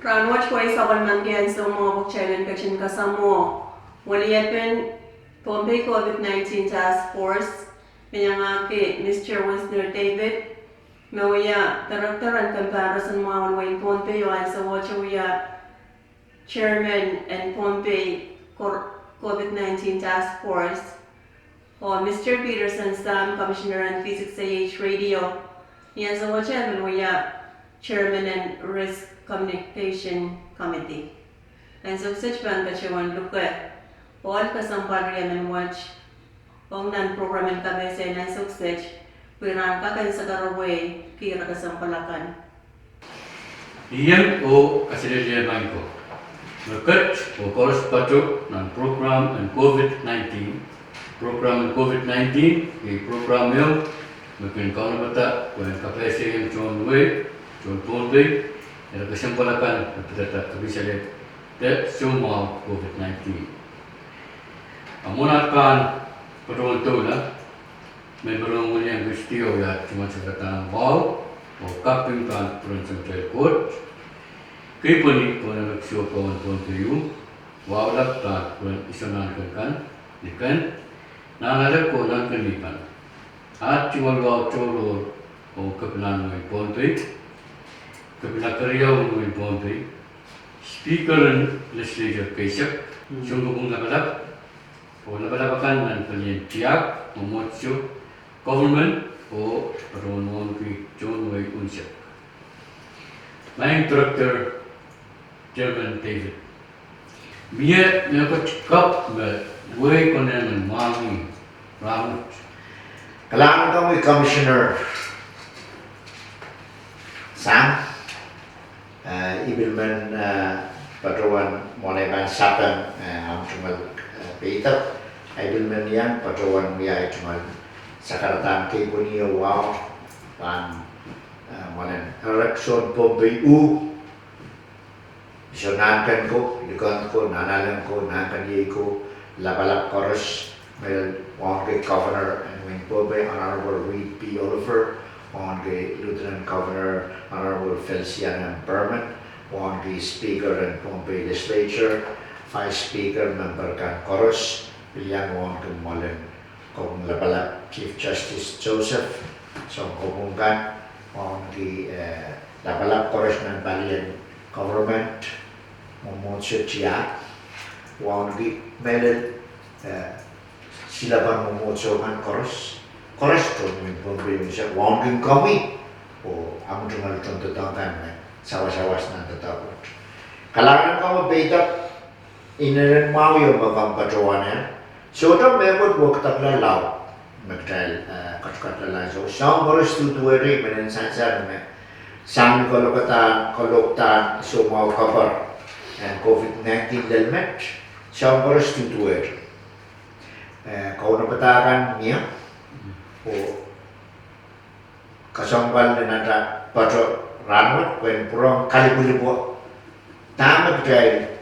Ranwach way saban mangyan so mo chairman kachin kasamo. Waliyapen Pompey COVID-19 Task Force Pinyangaki Mr. Wisner David Mawaya Taraktaran comparison mo Wayne Pompey ay sa Wachawiya Chairman and Pompey COVID-19 Task Force o Mr. Peterson Sam Commissioner and Physics AH Radio yan sa Wachaman Waya Chairman and Risk Communication Committee. And so such ban kachawan luka all kasampal riyaman watch pongnan program and kabese na success piran kakan sa garaway kira kasampalakan. Iyan o kasilya bangko. Berkat o koros patu nan program and COVID-19. Program and COVID-19 di program yang mungkin kau nak bata kau kabese yang John Way, John Pompey yang kesampalakan terdapat kebiasaan dan semua COVID-19. Amunatkan pertemuan tu lah, memberong yang Gustiyo ya cuma sebatas bau, o kaping kan peruntung terkut. Kipuni kau nak siapa kawan tu, wow laptan kau isonan kan, ikan, nangalak kau nak kenipan. At cuma wow coro o kebenaran Pompey. Kebenar kerja untuk Pompey, speaker dan legislature kesak, sungguh pun nabalak, nabalakan dan kalian tiap memujuk government o peronon ki John Way Unsak. Main director Chairman David. Dia nak cakap Way konen mangi ramut. Kailangan kami Commissioner Sam. Ibilman patrawan moneban sapan am cumal Peter ibilman yang patrawan miya cumal sakaratan ke punya wow pan monen election Pompey isonakan ko ikan ko nanalan ko nakan ye ko labalap chorus mel wangke governor and Wayne Pompey honorable Reed P. Oliver on the Lieutenant Governor Honorable Feliciana Berman, on the Speaker and Pompey Legislature, Vice Speaker Member Kan Koros, William Wong Mullen, Kong Labalap Chief Justice Joseph, Song Komungan, on the Labalap Koros ng Balian Government, Momotso Chia, on the Melon Silaban Momotso Man Koros, Koresto Pompey siya wangking kami o ang jumalutong tatangkan sawas-sawas na tatapot. Kailangan ka mabita inarin mau yung magpampatrawan so ito memot wag taglalaw magdahil katkatlalaw so siyang boros tutuwari menensansan saan koloktan so mau cover COVID-19 dalmet siyang boros tutuwari kau napatakan niya o kasambal na nata patro ranot when purong kalipulipo tamat kay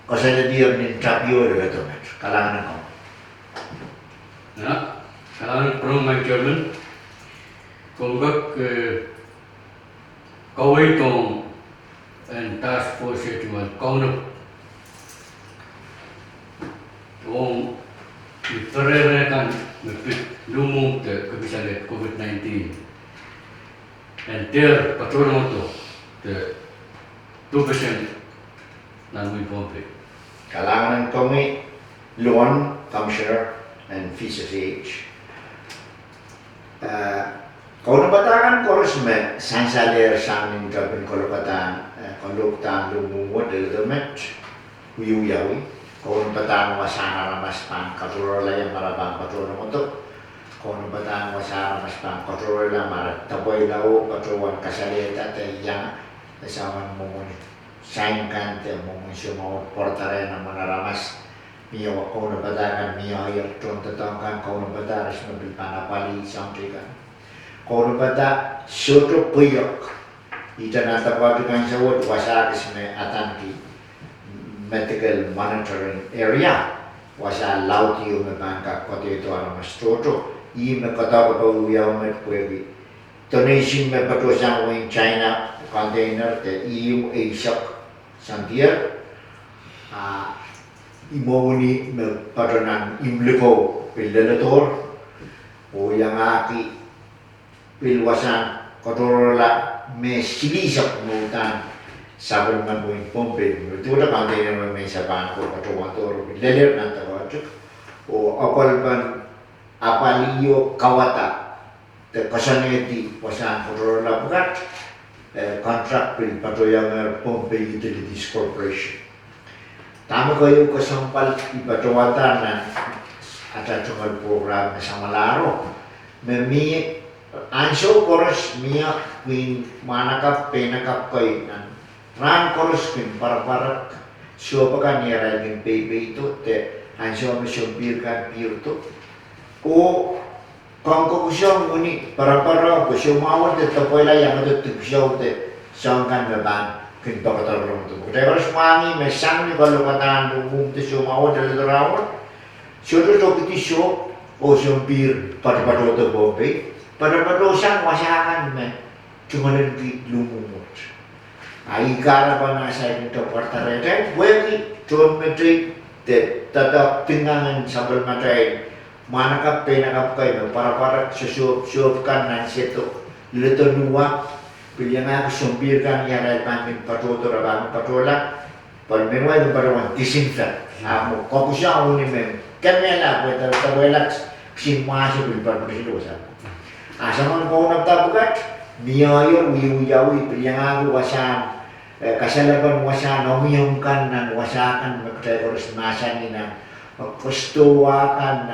kasanya dia ni tapio de beto kalangan ko Ya, kalangan purong German kongak kawai tong and task force cuma kaunu tong diterapkan lumung ke kebiasaan COVID-19 and their patron itu the 2% Wayne Pompey. kalangan kami Luan Commissioner and Physics kau nabatakan koros me sansaler samin kapin kolokatan lumumut deldomet uyuyawi kau nabatakan wasana ramas pan katulor yang marabang patron untuk kau nabatakan wasana ramas pan katulor marat taboy lau patron kasaleta te yang saman mumun saingkan te mumun semua portare na manaramas miyo kau nabatakan miyo ayer tron tetangkan kau nabatakan mobil panapali samtrikan kau nabata soto puyok ita nata patukan sawot wasakis me atanki medical monitoring area wasa lauti yung bangka kote ito ang mastroto i me kata ko uyaw me pwede donation me pato sa China container te EU Asia Sampier imoni me padanan imliko pilalator o yang aki pilwasan kotorola me silisak mutan sabon mabuin pompe itu udah kantin yang me saban ko katowator pilaler nanta wajib o apal ban apalio kawata te kasaneti wasan kotorola bukat kontrak pil patoyangan pompe utilities corporation. Tama kayo kasampal ipatawatan na ada tungal program sama laro. Memi anso koros mia queen manakap penakap kayo nan ran koros queen para siapa kan niara yung PP itu te anso mesyumpir kan piur tu o kongko kusyong muni para kusyong mawar te tapoy la yang ada kusyong te sangkan beban kin pakatarong tu. Kaya harus mangi mesang ni kalau katakan umum te siyo mawar dari terawat siyo to kiti siyo o syumpir pada to bombe pada sang wasakan me cuma nanti lumumut. Ai kara pa na sa ito partarete bueki tuan metri te tatap tingangan sabal matay manakap penakap kayo para susuapkan nan situ lito nuwa pilih nga sumpirkan yara pamin patuto rabang patulak pag menuay ng parawan disinfect amo kokusya ako ni mem kamela kweta tawelak simaso bil parpisilosa asa man ko nagtabukat niyayor wiyawi pilih nga wasan kasalaban wasan umiyungkan nan wasakan magtayoros nasan ni nan magkustuwakan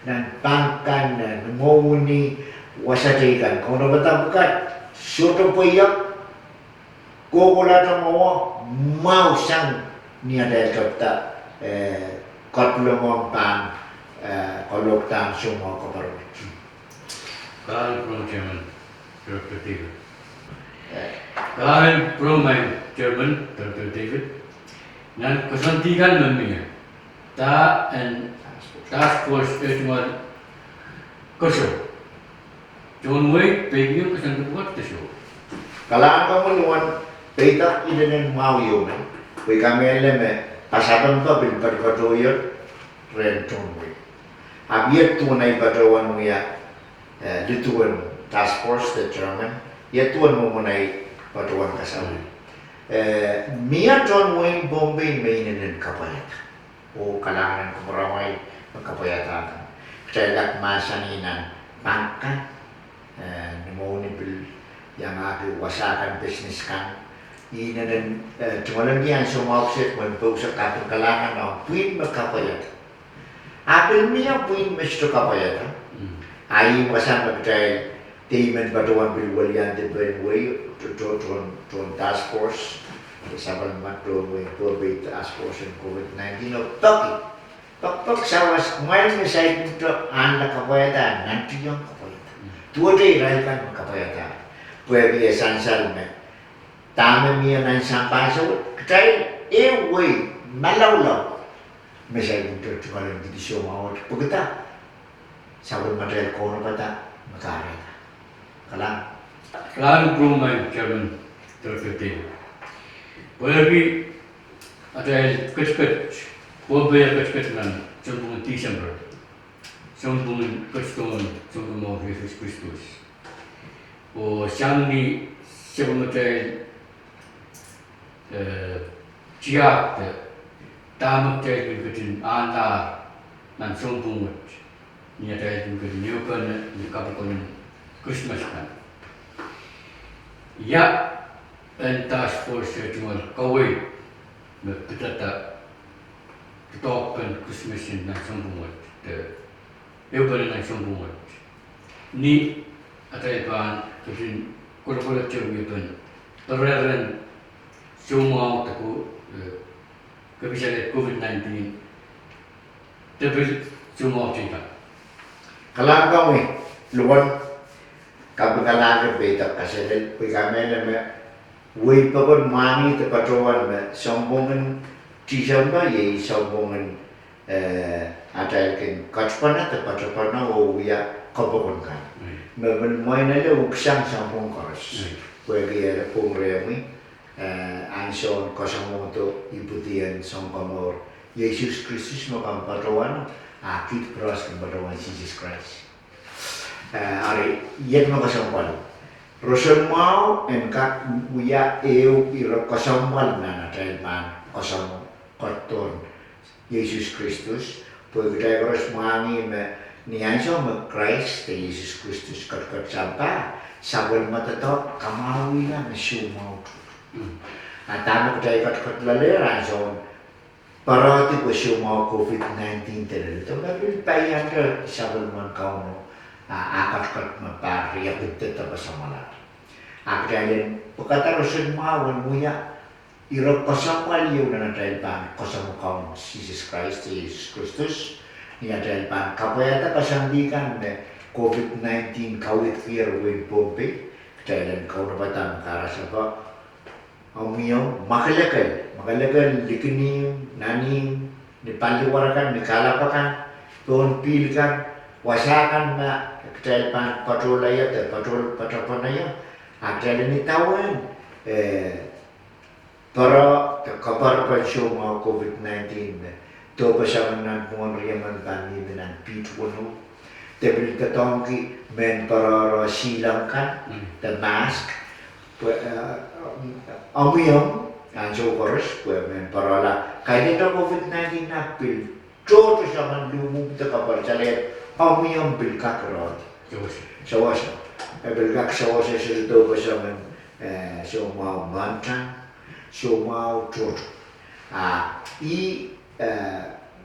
nan pangkan nan ngoni wasatikan kung nabatabukat suto po iyak kukulata mo mau sang niya dahil kapta katlumong pang koloktan sumo kaparunit. Kahal from Chairman, Dr. David. Kahal from my Chairman, Dr. David. Nan kasantikan mamiya. Ta and task force etmal kusyo. John Wayne, pegyo kasantukat kusyo. Kalaan ka mo luwan, peitak idanin mauyo na. Kaya kami alam pasapan pa bilpad-patuyo, ren John Wayne. Abiyat tunay patawan mo ya, dituan task force, the chairman, yatuan mo munay patawan kasama. Mia John Wayne Bombay may inanin kapayat. O kalangan kumuramay magkapayatan. Kaya masaninan pangkat, nimonibil yang aku wasakan bisnis kan. Ina dan cuma lagi yang semua offset menpusat kapal kalangan na puin magkapayat. Apel miya puin mesti kapayat. Ai wasan magday teamen batuan bilwalian de benway to task force. Sabal matro mo COVID task force and COVID-19 no toki. Pag sawas kumain mo sa ito anda kapayatan nanti yung kapayatan. Tuwa day raikan magkapayatan. Pwede esansal me. Tama miya ng sampaso, kaya ewe malawlaw. Mesay ito tumalang didisyo mawag pagkata. Sabon material ko na bata, makari ka. Kalang. Kahal from my Chairman, Dr. David. Pwede atay kackat, pwede kackat nan sampung December. Sampung kackat sampung mga Jesus Christus. O siyang ni sabon material jiak tamak tayo kagatin anda nan sampung niya tayo kagatin niyukan ni kapakon Christmas kan. Ya and task force cuma kawai kita topen Christmas nan sampung niyukan nan sampung ni atay pan kagatin kula cewek pan pereren semua aku kebiasaan COVID-19 tapi semua cerita. Kalang kami luwan kabagalan beta kasi kami na way pa kon mami te patrowan me sambungan tisamba ye sambungan atay kin kachpana te patrapana o ya kabukon kan. Meban moy na le uksang sambung karas. Pwede era pong remi Anson kosamoto ibutian songkomor Yesus Kristus makam patuan akit pros kepada Jesus Christ. Ari yet makasampal. Rosen mau engkak uya iro kosampal na natalman kosam koton Yesus Kristus. Pagkatay koros mangi ni Anson Christ te Jesus Kristus kat sampai sabon matatot kamawi na sumau. Atama kutay kat lalera Anson parati ko sumau COVID-19 tere. Ito nabil payan ka sabon man kauno. Akat mapari ya betul apa sama. Akhirnya pekata Rasul mawan muya irok kosamal yung nanataypan kosamu kaum Jesus Christ Jesus Kristus ni ataypan kapayata kasandikan me COVID-19 kawit fear win pompe kailan kau nabatan karasa ba Aumiyong makalakal likinim nanim ni paliwarakan ni kalapakan tuon pilkan wasakan na kailan patrolaya te patropanaya Akhirnya ni tawan para kapar pensyo mga COVID-19 to pasaman ng pumariyaman bani dengan P20 tabil katongki men para silang kan the mask amiyong anso koros men para la kaya nito COVID-19 na pil to pasaman lumum te kapar chalet amiyong bil kakarod sawasa Belgak sawasa sirdo pasaman sumau mantan sumau tur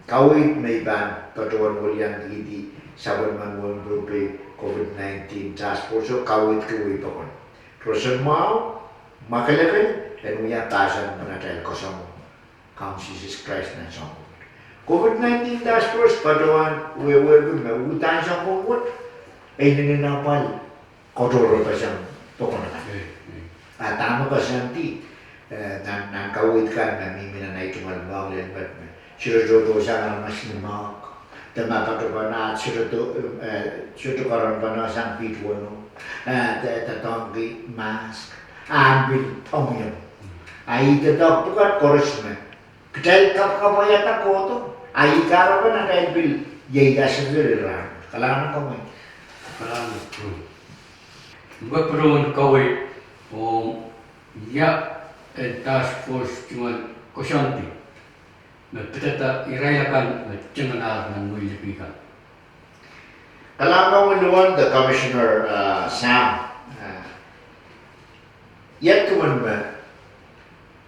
kawit may ban patuan mulian gidi saban manuan grupe COVID-19 task force kawit kuwi pakon terus mau makalakal dan muya tasan manatal kosong kaum Jesus Christ na song COVID-19 task force patuan wewe utan sang pumut ini napal kotor pasang pokon na tama pasanti nan kawit kan na mimina na ito malbang len bat sirodo sa mas limak tama patubana sirodo karon bana sang pitwono tatonggi mask ambil omyo ai tetap bukan korosme kedai kapayata koto ai karo na dai bil yega sendiri kalangan kamu Background kawai ya task force cuma kosanti. Kita irayakan cenganar dan mulipikan. Kalau kamu the Commissioner Sam, yet kuman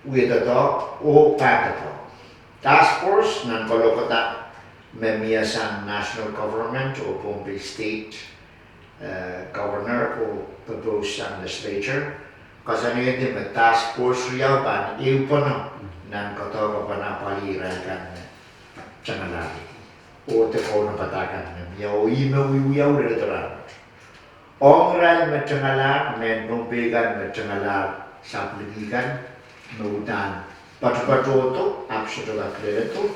with the dog o pagato. Task force nan kalau kata memiasan national government o Bombay State governor o proposed legislature kasi ngayon may task force riyaw pan iupono nan koto panapalirakan changalari o te ko na patakan yaw uyaw retoran ongral met changalar men pompegan met changalar sapligikan nutan patu-patu absolut akreto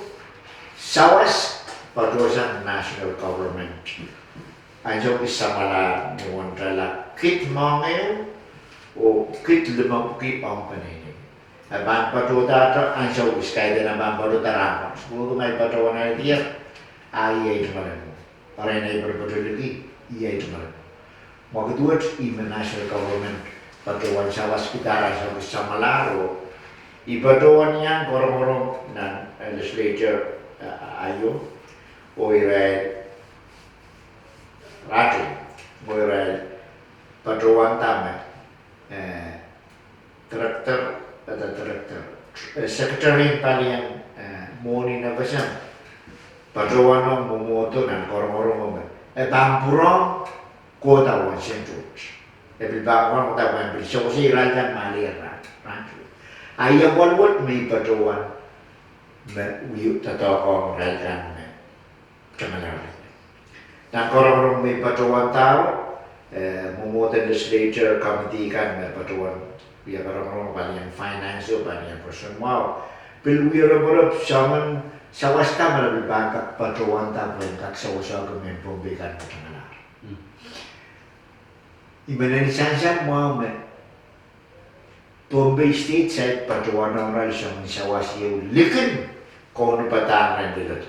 sawas patusan national government Ajo isamala nuwantala kit mongeo o kit limang kit pangpanini. Ban patuta to anjo iskay na ban patuta ramo. Siguro may patuwa na dia ay malam. Para na iberpatuloy iya malam. Magduat even national government patuwan sa waspitara sa isamala o ipatuwan niya korong na legislature ayo o iray Ratu, mulai patuan tamat, traktor atau traktor, sekretari paling moni nabasan, patuan orang memoto dan orang-orang bangpurong kota wansen tuh, tapi bangpurong kota wan bersosi rajan malir ratu, ayam walwat mi patuan, wiu tatokong rajan cemalar. Dan orang-orang may patuan tao, memuatan legislature committee kan may patuan, biar orang-orang banyak finance o banyak person mau, pilwira berap saman sawasta malabih bangkak patuan tao yang kak sawasaw kemen pembikan patuan. Ibanan sansan mau men Bombay State said patuan orang yang sawasi likin kono patang rendelat.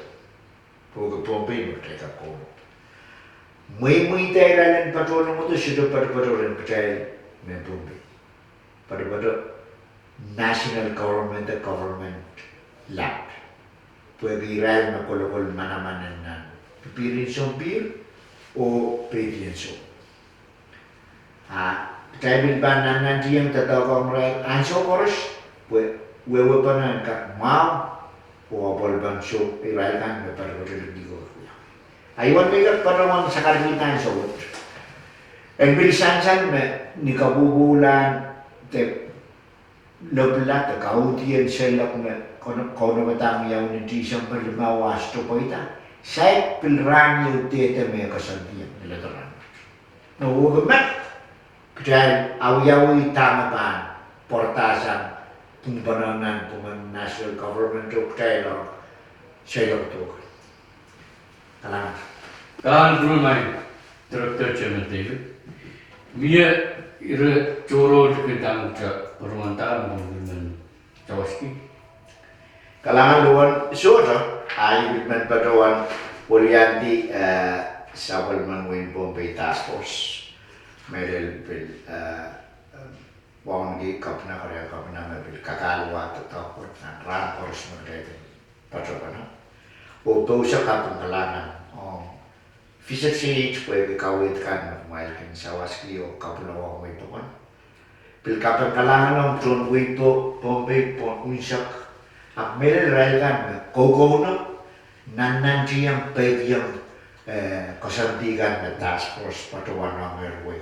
Pogo Bombay mereka kono. Muy Thailand patuan itu sudah patuan percaya men Bombay. Pada national government land. Pwede Israel na kolokol manamanan na pipirin sompir o pwede so. Tribal ban nanti yang tatawag mereka anso koros, wewe pa na ka mau o apol ban so Israel kan may parang di ko. Aywan may panawan sa karamitan so. And bilisan me ni kabubulan te loblat ka kautian selak me kono matang yang ni tisang perlimawas to poita. Saya pilrani utete me kasantian nila taran. No ugamat kaya awi tama pa portasan pumbanan puman national government to kaya selak to. Kalang. Kalan rumai Director Chairman David. Mia ira coro dikentang ca permantaan dengan Jawaski. Kalangan luan soda ay bitman padawan Polianti Sabal Manwin Bombay Task Force Medel bil wong di kapna kaya kapna bil kakalwa tatapot na ran force magdete padawan. Oto sa kapang kalangan Fisat sih pwede kawit kan mailkin Jawaski o kapna wong ito kan. Bil kapang kalangan ng John Wito Bombay pon unsak Mere raikan kogo na nananti yang pwede yung kasantigan na task force patuan ng airway.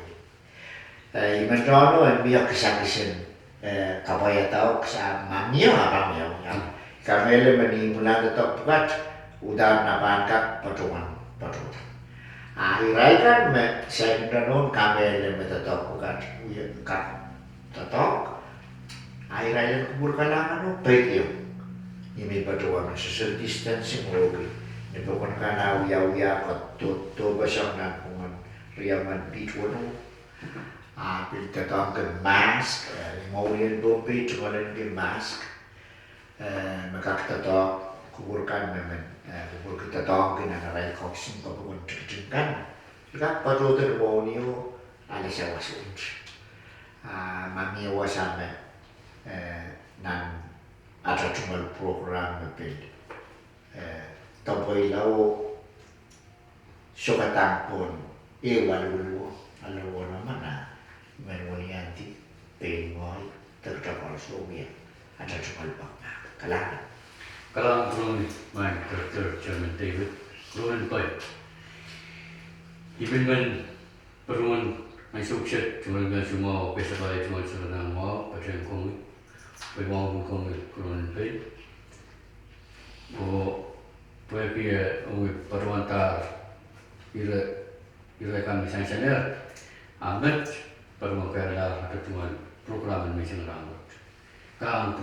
Imantono ang miyak kasakisin kapaya tao sa mamiyo haramiyo. Kamele manimulan na pukat udan na bangkak patuan. Raikan me sa noon kamele metatok pukat uyan ka tatok. Raikan kubur kalangan no pwede yung ini patuan social distancing lagi. Ini bukan karena uya to basang na kungan riaman bitwano. Kita tangkan mask, ngawin Bombay cuma lagi mask. Maka kita kuburkan memang kubur kita tangkan ang rai koksin papuan terjengkan. Jika patuh terbonio alis awas unj. Mami wasame nan ada cuma program lebih tampai lau sokatang pun walu mana menwalianti pengoy terkapal sobia ada cuma kalangan Kalang mai Director Chairman David Ruan Pai. Ibin man peruan ay sukset cuma dengan semua pesawat cuma serana mau pacang kong pemawang kong Ruan Pai. Pwede perwantar ira kami sanksianer amat perwakilan ada cuma program yang mengenai kalang